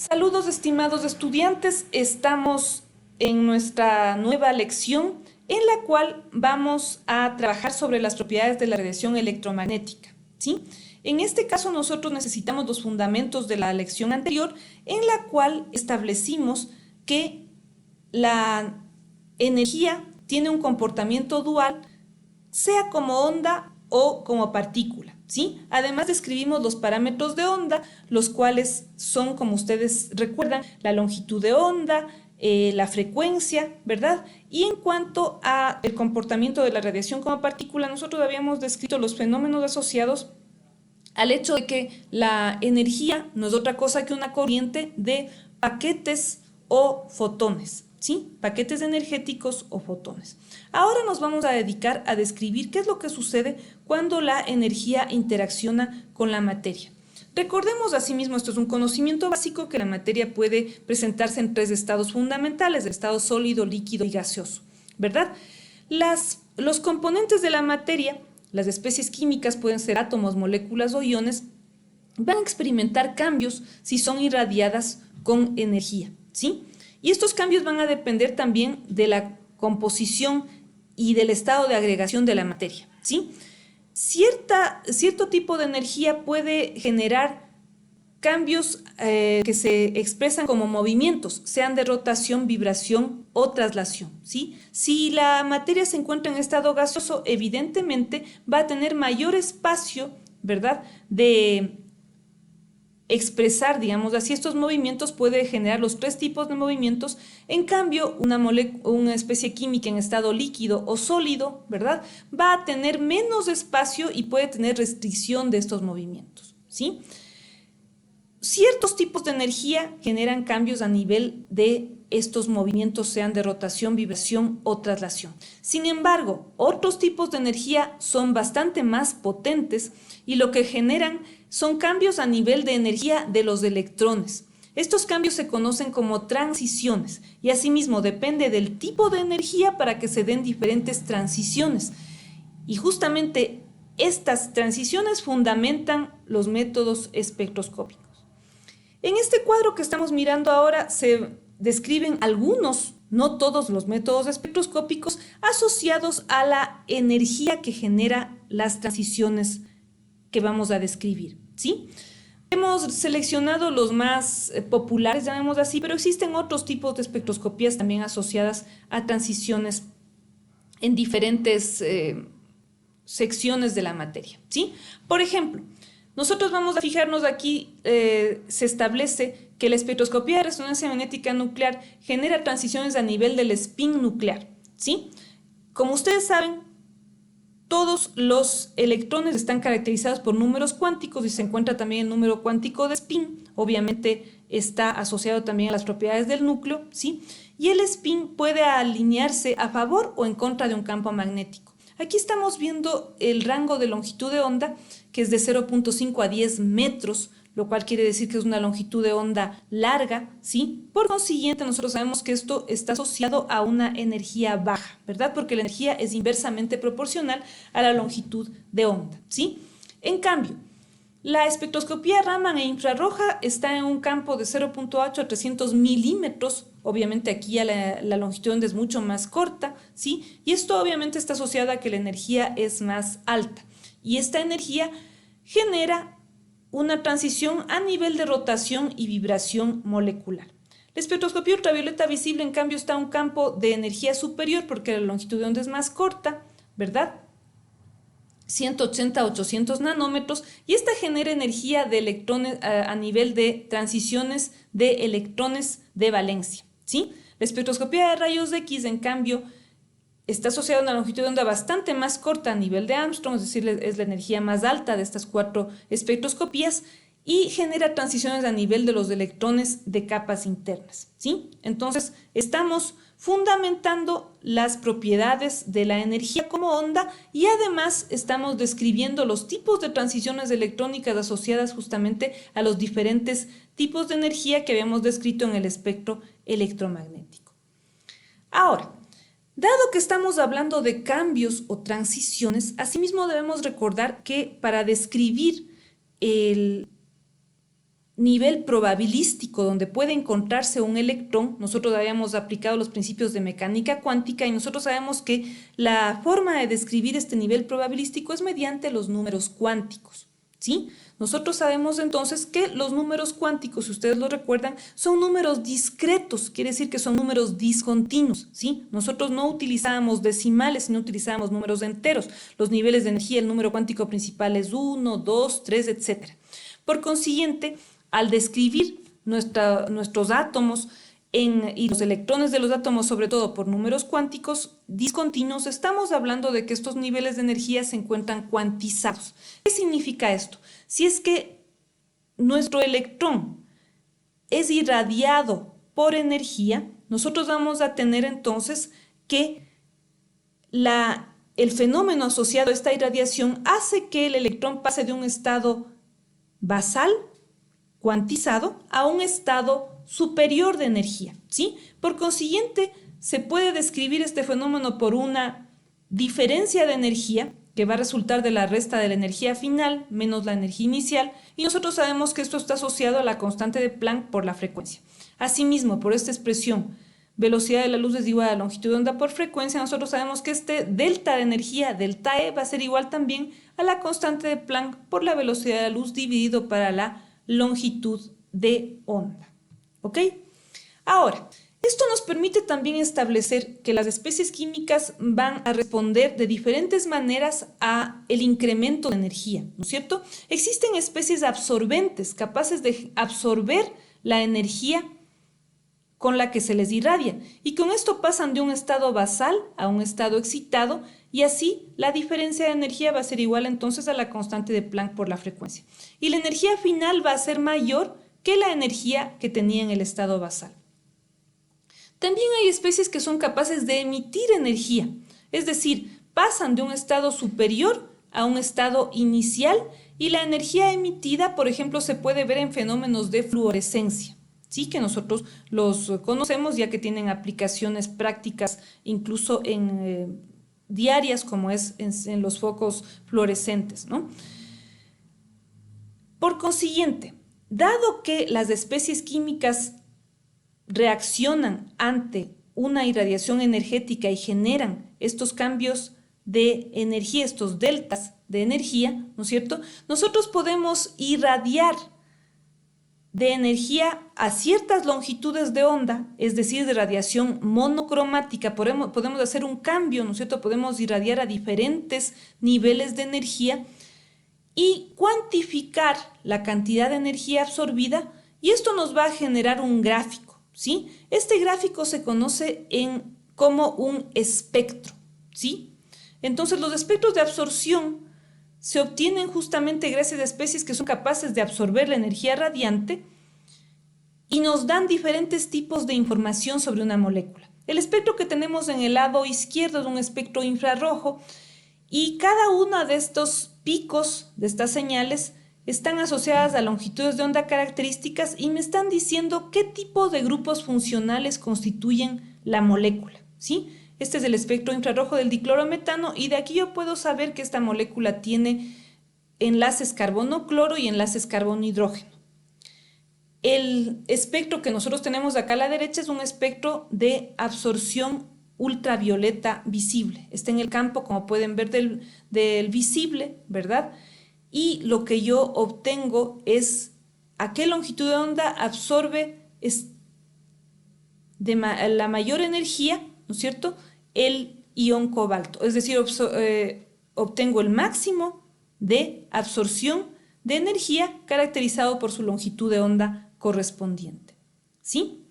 Saludos estimados estudiantes, estamos en nuestra nueva lección en la cual vamos a trabajar sobre las propiedades de la radiación electromagnética, ¿sí? En este caso nosotros necesitamos los fundamentos de la lección anterior en la cual establecimos que la energía tiene un comportamiento dual, sea como onda o como partícula, ¿sí? Además describimos los parámetros de onda, los cuales son, como ustedes recuerdan, la longitud de onda, la frecuencia, ¿verdad? Y en cuanto al comportamiento de la radiación como partícula, nosotros habíamos descrito los fenómenos asociados al hecho de que la energía no es otra cosa que una corriente de paquetes o fotones, ¿sí? Paquetes energéticos o fotones. Ahora nos vamos a dedicar a describir qué es lo que sucede cuando la energía interacciona con la materia. Recordemos asimismo, esto es un conocimiento básico, que la materia puede presentarse en tres estados fundamentales: el estado sólido, líquido y gaseoso, ¿verdad? Los componentes de la materia, las especies químicas, pueden ser átomos, moléculas o iones, van a experimentar cambios si son irradiadas con energía, ¿sí? Y estos cambios van a depender también de la composición y del estado de agregación de la materia, ¿sí? Cierto tipo de energía puede generar cambios que se expresan como movimientos, sean de rotación, vibración o traslación, ¿sí? Si la materia se encuentra en estado gaseoso, evidentemente va a tener mayor espacio, ¿verdad?, de expresar, digamos así, estos movimientos. Puede generar los tres tipos de movimientos. En cambio, una especie química en estado líquido o sólido, ¿verdad?, va a tener menos espacio y puede tener restricción de estos movimientos, ¿sí? Ciertos tipos de energía generan cambios a nivel de estos movimientos, sean de rotación, vibración o traslación. Sin embargo, otros tipos de energía son bastante más potentes y lo que generan son cambios a nivel de energía de los electrones. Estos cambios se conocen como transiciones y asimismo depende del tipo de energía para que se den diferentes transiciones. Y justamente estas transiciones fundamentan los métodos espectroscópicos. En este cuadro que estamos mirando ahora se describen algunos, no todos, los métodos espectroscópicos asociados a la energía que genera las transiciones que vamos a describir, ¿sí? Hemos seleccionado los más populares, llamemos así, pero existen otros tipos de espectroscopías también asociadas a transiciones en diferentes secciones de la materia, ¿sí? Por ejemplo, nosotros vamos a fijarnos aquí, se establece que la espectroscopía de resonancia magnética nuclear genera transiciones a nivel del spin nuclear, ¿sí? Como ustedes saben, todos los electrones están caracterizados por números cuánticos y se encuentra también el número cuántico de spin. Obviamente está asociado también a las propiedades del núcleo, ¿sí? Y el spin puede alinearse a favor o en contra de un campo magnético. Aquí estamos viendo el rango de longitud de onda, que es de 0.5 a 10 metros, lo cual quiere decir que es una longitud de onda larga, ¿sí? Por consiguiente, nosotros sabemos que esto está asociado a una energía baja, ¿verdad? Porque la energía es inversamente proporcional a la longitud de onda, ¿sí? En cambio, la espectroscopía Raman e infrarroja está en un campo de 0.8 a 300 milímetros. Obviamente aquí la longitud de onda es mucho más corta, ¿sí? Y esto obviamente está asociado a que la energía es más alta. Y esta energía genera una transición a nivel de rotación y vibración molecular. La espectroscopía ultravioleta visible, en cambio, está en un campo de energía superior porque la longitud de onda es más corta, ¿verdad?, 180 a 800 nanómetros, y esta genera energía de electrones a nivel de transiciones de electrones de valencia, ¿sí? La espectroscopía de rayos X, en cambio, está asociada a una longitud de onda bastante más corta a nivel de Armstrong, es decir, es la energía más alta de estas cuatro espectroscopías, y genera transiciones a nivel de los electrones de capas internas, ¿sí? Entonces, estamos fundamentando las propiedades de la energía como onda y además estamos describiendo los tipos de transiciones electrónicas asociadas justamente a los diferentes tipos de energía que habíamos descrito en el espectro electromagnético. Ahora, dado que estamos hablando de cambios o transiciones, asimismo debemos recordar que para describir nivel probabilístico donde puede encontrarse un electrón, nosotros habíamos aplicado los principios de mecánica cuántica y nosotros sabemos que la forma de describir este nivel probabilístico es mediante los números cuánticos, ¿sí? Nosotros sabemos entonces que los números cuánticos, si ustedes lo recuerdan, son números discretos, quiere decir que son números discontinuos, ¿sí? Nosotros no utilizábamos decimales, sino utilizábamos números enteros. Los niveles de energía, el número cuántico principal es 1, 2, 3, etc. Por consiguiente, al describir nuestros átomos y los electrones de los átomos, sobre todo por números cuánticos discontinuos, estamos hablando de que estos niveles de energía se encuentran cuantizados. ¿Qué significa esto? Si es que nuestro electrón es irradiado por energía, nosotros vamos a tener entonces que el fenómeno asociado a esta irradiación hace que el electrón pase de un estado basal, cuantizado, a un estado superior de energía, ¿sí? Por consiguiente, se puede describir este fenómeno por una diferencia de energía que va a resultar de la resta de la energía final menos la energía inicial, y nosotros sabemos que esto está asociado a la constante de Planck por la frecuencia. Asimismo, por esta expresión, velocidad de la luz es igual a longitud de onda por frecuencia, nosotros sabemos que este delta de energía, delta E, va a ser igual también a la constante de Planck por la velocidad de la luz dividido para la longitud de onda. ¿Ok? Ahora, esto nos permite también establecer que las especies químicas van a responder de diferentes maneras a el incremento de energía, ¿no es cierto? Existen especies absorbentes capaces de absorber la energía con la que se les irradia y con esto pasan de un estado basal a un estado excitado y así la diferencia de energía va a ser igual entonces a la constante de Planck por la frecuencia. Y la energía final va a ser mayor que la energía que tenía en el estado basal. También hay especies que son capaces de emitir energía, es decir, pasan de un estado superior a un estado inicial y la energía emitida, por ejemplo, se puede ver en fenómenos de fluorescencia, sí, que nosotros los conocemos ya que tienen aplicaciones prácticas incluso en diarias como es en los focos fluorescentes, ¿no? Por consiguiente, dado que las especies químicas reaccionan ante una irradiación energética y generan estos cambios de energía, estos deltas de energía, ¿no es cierto? Nosotros podemos irradiar de energía a ciertas longitudes de onda, es decir, de radiación monocromática, podemos hacer un cambio, ¿no es cierto? Podemos irradiar a diferentes niveles de energía y cuantificar la cantidad de energía absorbida y esto nos va a generar un gráfico, ¿sí? Este gráfico se conoce como un espectro, ¿sí? Entonces los espectros de absorción se obtienen justamente gracias a especies que son capaces de absorber la energía radiante y nos dan diferentes tipos de información sobre una molécula. El espectro que tenemos en el lado izquierdo es un espectro infrarrojo y cada uno de estos picos, de estas señales, están asociadas a longitudes de onda características y me están diciendo qué tipo de grupos funcionales constituyen la molécula, ¿sí? Este es el espectro infrarrojo del diclorometano y de aquí yo puedo saber que esta molécula tiene enlaces carbono-cloro y enlaces carbono-hidrógeno. El espectro que nosotros tenemos acá a la derecha es un espectro de absorción ultravioleta visible. Está en el campo, como pueden ver, del visible, ¿verdad? Y lo que yo obtengo es a qué longitud de onda absorbe la mayor energía, ¿no es cierto?, el ion cobalto. Es decir, obtengo el máximo de absorción de energía caracterizado por su longitud de onda correspondiente, ¿sí?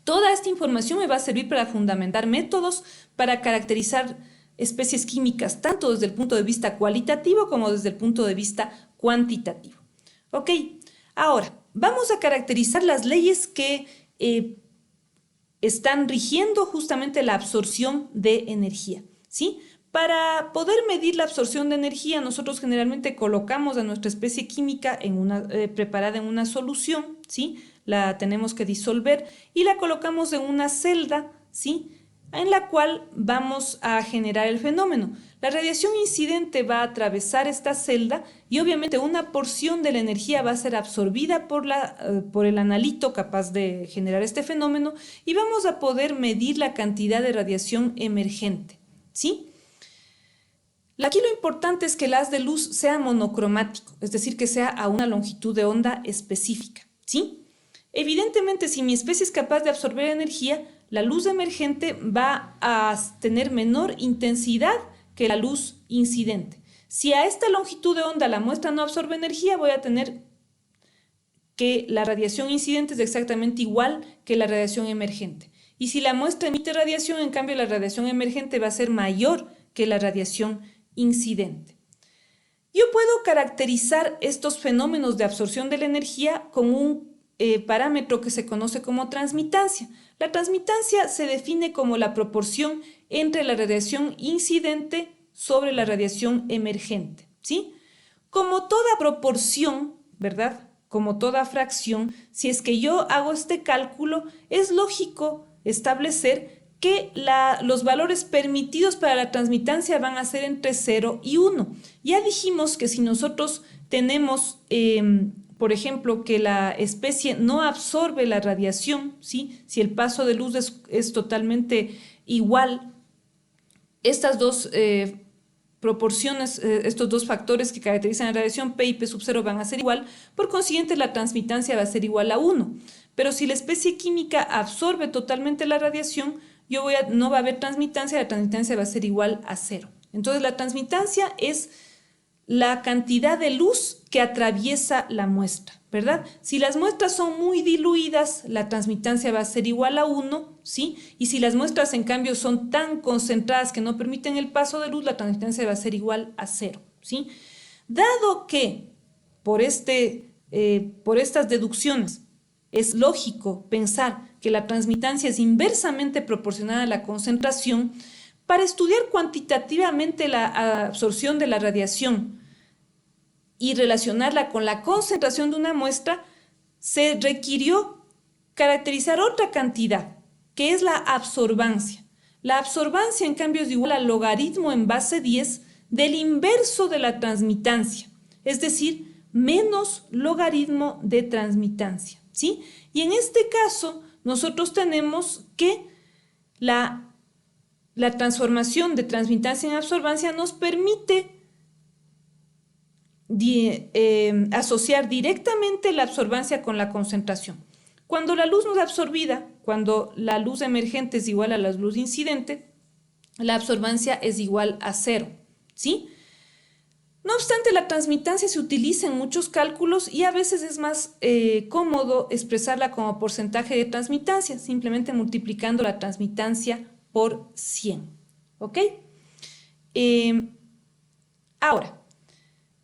Toda esta información me va a servir para fundamentar métodos para caracterizar especies químicas, tanto desde el punto de vista cualitativo como desde el punto de vista cuantitativo. Ok, ahora vamos a caracterizar las leyes que están rigiendo justamente la absorción de energía, ¿sí? Para poder medir la absorción de energía, nosotros generalmente colocamos a nuestra especie química preparada en una solución, ¿sí? La tenemos que disolver y la colocamos en una celda, ¿sí? en la cual vamos a generar el fenómeno. La radiación incidente va a atravesar esta celda y obviamente una porción de la energía va a ser absorbida por el analito capaz de generar este fenómeno y vamos a poder medir la cantidad de radiación emergente, ¿sí? Aquí lo importante es que el haz de luz sea monocromático, es decir, que sea a una longitud de onda específica, ¿sí? Evidentemente, si mi especie es capaz de absorber energía, la luz emergente va a tener menor intensidad que la luz incidente. Si a esta longitud de onda la muestra no absorbe energía, voy a tener que la radiación incidente es exactamente igual que la radiación emergente. Y si la muestra emite radiación, en cambio la radiación emergente va a ser mayor que la radiación incidente. Yo puedo caracterizar estos fenómenos de absorción de la energía con un parámetro que se conoce como transmitancia. La transmitancia se define como la proporción entre la radiación incidente sobre la radiación emergente, ¿sí? Como toda proporción, ¿verdad? Como toda fracción, si es que yo hago este cálculo, es lógico establecer que los valores permitidos para la transmitancia van a ser entre 0 y 1. Ya dijimos que si nosotros tenemos, por ejemplo, que la especie no absorbe la radiación, ¿sí? Si el paso de luz es totalmente igual, estas dos proporciones, estos dos factores que caracterizan la radiación, P y P sub 0 van a ser igual, por consiguiente la transmitancia va a ser igual a 1. Pero si la especie química absorbe totalmente la radiación, no va a haber transmitancia, la transmitancia va a ser igual a 0. Entonces la transmitancia es la cantidad de luz que atraviesa la muestra, ¿verdad? Si las muestras son muy diluidas, la transmitancia va a ser igual a 1, ¿sí? Y si las muestras en cambio son tan concentradas que no permiten el paso de luz, la transmitancia va a ser igual a 0, ¿sí? Dado que por estas deducciones es lógico pensar que la transmitancia es inversamente proporcional a la concentración, para estudiar cuantitativamente la absorción de la radiación y relacionarla con la concentración de una muestra, se requirió caracterizar otra cantidad, que es la absorbancia. La absorbancia, en cambio, es igual al logaritmo en base 10 del inverso de la transmitancia, es decir, menos logaritmo de transmitancia, ¿sí? Y en este caso, nosotros tenemos que la transformación de transmitancia en absorbancia nos permite asociar directamente la absorbancia con la concentración. Cuando la luz no es absorbida, cuando la luz emergente es igual a la luz incidente, la absorbancia es igual a 0, ¿sí? No obstante, la transmitancia se utiliza en muchos cálculos y a veces es más cómodo expresarla como porcentaje de transmitancia, simplemente multiplicando la transmitancia por 100, ¿ok? Ahora,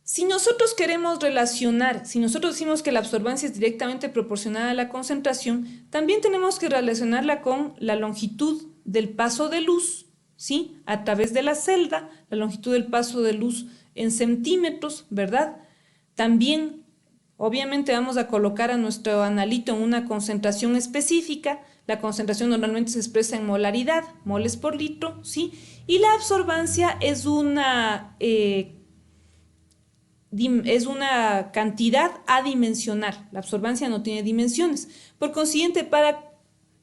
si nosotros queremos relacionar, si nosotros decimos que la absorbancia es directamente proporcional a la concentración, también tenemos que relacionarla con la longitud del paso de luz, ¿sí? A través de la celda, la longitud del paso de luz en centímetros, ¿verdad? También, obviamente, vamos a colocar a nuestro analito en una concentración específica. La concentración normalmente se expresa en molaridad, moles por litro, ¿sí? Y la absorbancia es una cantidad adimensional. La absorbancia no tiene dimensiones. Por consiguiente, para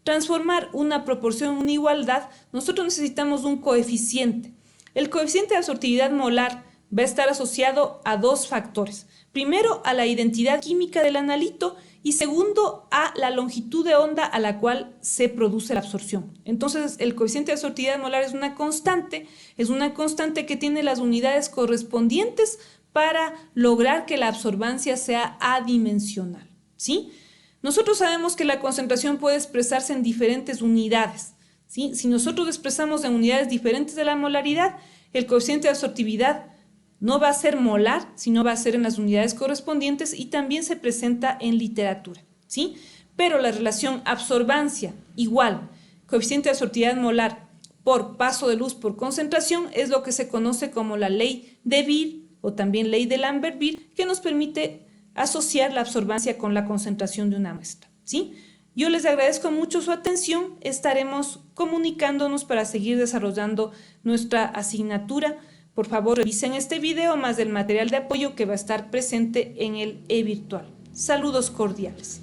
transformar una proporción en una igualdad, nosotros necesitamos un coeficiente. El coeficiente de absortividad molar va a estar asociado a dos factores. Primero, a la identidad química del analito y segundo, a la longitud de onda a la cual se produce la absorción. Entonces, el coeficiente de absortividad molar es una constante que tiene las unidades correspondientes para lograr que la absorbancia sea adimensional, ¿sí? Nosotros sabemos que la concentración puede expresarse en diferentes unidades, ¿sí? Si nosotros expresamos en unidades diferentes de la molaridad, el coeficiente de absortividad no va a ser molar, sino va a ser en las unidades correspondientes y también se presenta en literatura, ¿sí? Pero la relación absorbancia igual coeficiente de absortividad molar por paso de luz por concentración es lo que se conoce como la ley de Beer o también ley de Lambert-Beer, que nos permite asociar la absorbancia con la concentración de una muestra, ¿sí? Yo les agradezco mucho su atención. Estaremos comunicándonos para seguir desarrollando nuestra asignatura. Por favor, revisen este video más del material de apoyo que va a estar presente en el e-virtual. Saludos cordiales.